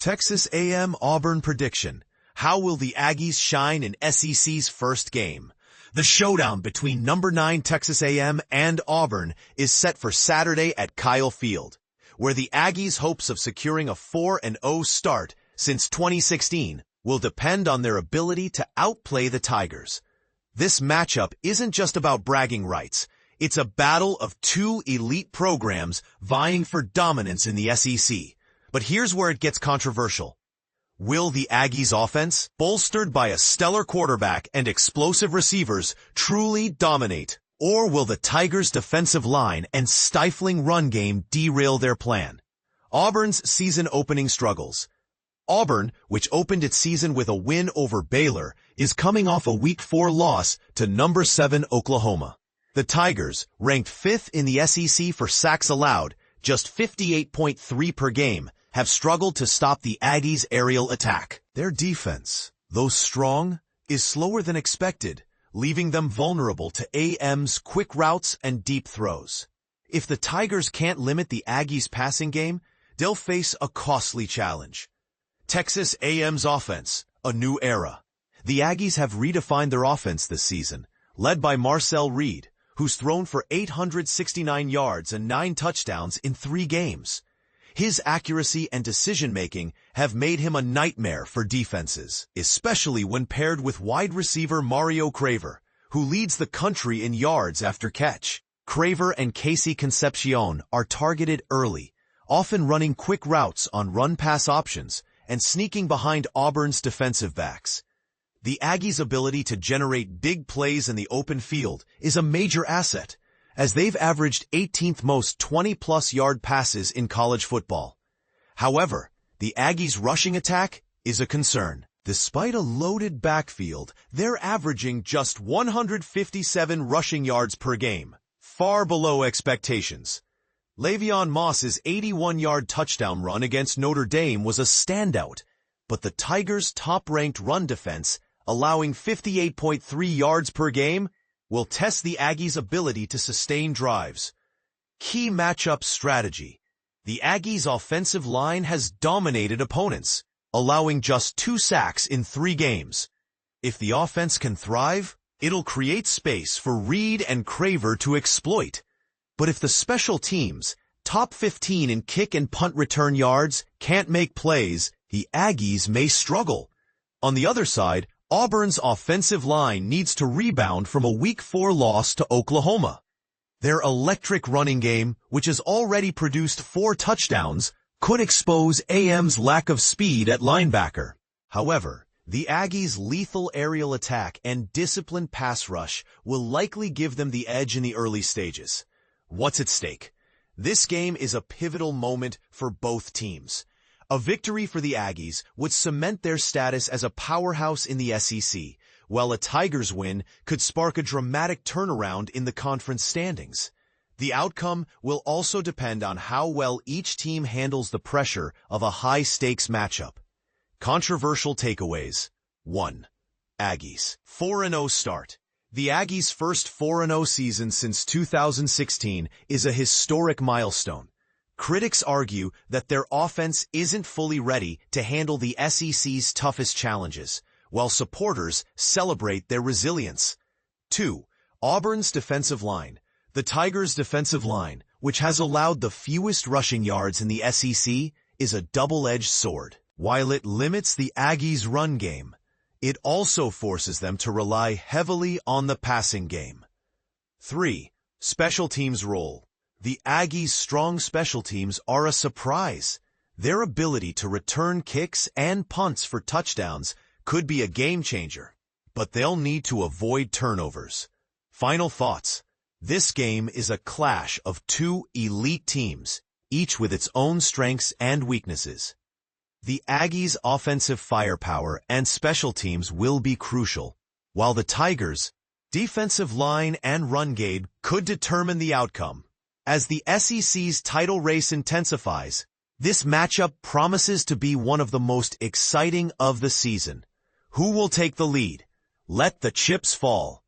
Texas A&M Auburn prediction. How will the Aggies shine in SEC's first game? The showdown between number 9 Texas A&M and Auburn is set for Saturday at Kyle Field, where the Aggies' hopes of securing a 4-0 start since 2016 will depend on their ability to outplay the Tigers. This matchup isn't just about bragging rights. It's a battle of two elite programs vying for dominance in the SEC. But here's where it gets controversial. Will the Aggies' offense, bolstered by a stellar quarterback and explosive receivers, truly dominate? Or will the Tigers' defensive line and stifling run game derail their plan? Auburn's season opening struggles. Auburn, which opened its season with a win over Baylor, is coming off a Week 4 loss to number 7 Oklahoma. The Tigers, ranked 5th in the SEC for sacks allowed, just 58.3 per game, have struggled to stop the Aggies' aerial attack. Their defense, though strong, is slower than expected, leaving them vulnerable to A&M's quick routes and deep throws. If the Tigers can't limit the Aggies' passing game, they'll face a costly challenge. Texas A&M's offense, a new era. The Aggies have redefined their offense this season, led by Marcel Reed, who's thrown for 869 yards and 9 touchdowns in 3 games. His accuracy and decision-making have made him a nightmare for defenses, especially when paired with wide receiver Mario Craver, who leads the country in yards after catch. Craver and Casey Concepcion are targeted early, often running quick routes on run-pass options and sneaking behind Auburn's defensive backs. The Aggies' ability to generate big plays in the open field is a major asset, as they've averaged 18th most 20-plus yard passes in college football. However, the Aggies' rushing attack is a concern. Despite a loaded backfield, they're averaging just 157 rushing yards per game, far below expectations. Le'Veon Moss's 81-yard touchdown run against Notre Dame was a standout, but the Tigers' top-ranked run defense, allowing 58.3 yards per game, will test the Aggies' ability to sustain drives. Key matchup strategy. The Aggies' offensive line has dominated opponents, allowing just 2 sacks in 3 games. If the offense can thrive, it'll create space for Reed and Craver to exploit. But if the special teams, top 15 in kick and punt return yards, can't make plays, the Aggies may struggle. On the other side, Auburn's offensive line needs to rebound from a Week 4 loss to Oklahoma. Their electric running game, which has already produced 4 touchdowns, could expose A&M's lack of speed at linebacker. However, the Aggies' lethal aerial attack and disciplined pass rush will likely give them the edge in the early stages. What's at stake? This game is a pivotal moment for both teams. A victory for the Aggies would cement their status as a powerhouse in the SEC, while a Tigers win could spark a dramatic turnaround in the conference standings. The outcome will also depend on how well each team handles the pressure of a high-stakes matchup. Controversial takeaways. 1. Aggies. 4-0 start. The Aggies' first 4-0 season since 2016 is a historic milestone. Critics argue that their offense isn't fully ready to handle the SEC's toughest challenges, while supporters celebrate their resilience. 2. Auburn's defensive line. The Tigers' defensive line, which has allowed the fewest rushing yards in the SEC, is a double-edged sword. While it limits the Aggies' run game, it also forces them to rely heavily on the passing game. 3. Special teams role. The Aggies' strong special teams are a surprise. Their ability to return kicks and punts for touchdowns could be a game-changer, but they'll need to avoid turnovers. Final thoughts. This game is a clash of 2 elite teams, each with its own strengths and weaknesses. The Aggies' offensive firepower and special teams will be crucial, while the Tigers' defensive line and run game could determine the outcome. As the SEC's title race intensifies, this matchup promises to be one of the most exciting of the season. Who will take the lead? Let the chips fall.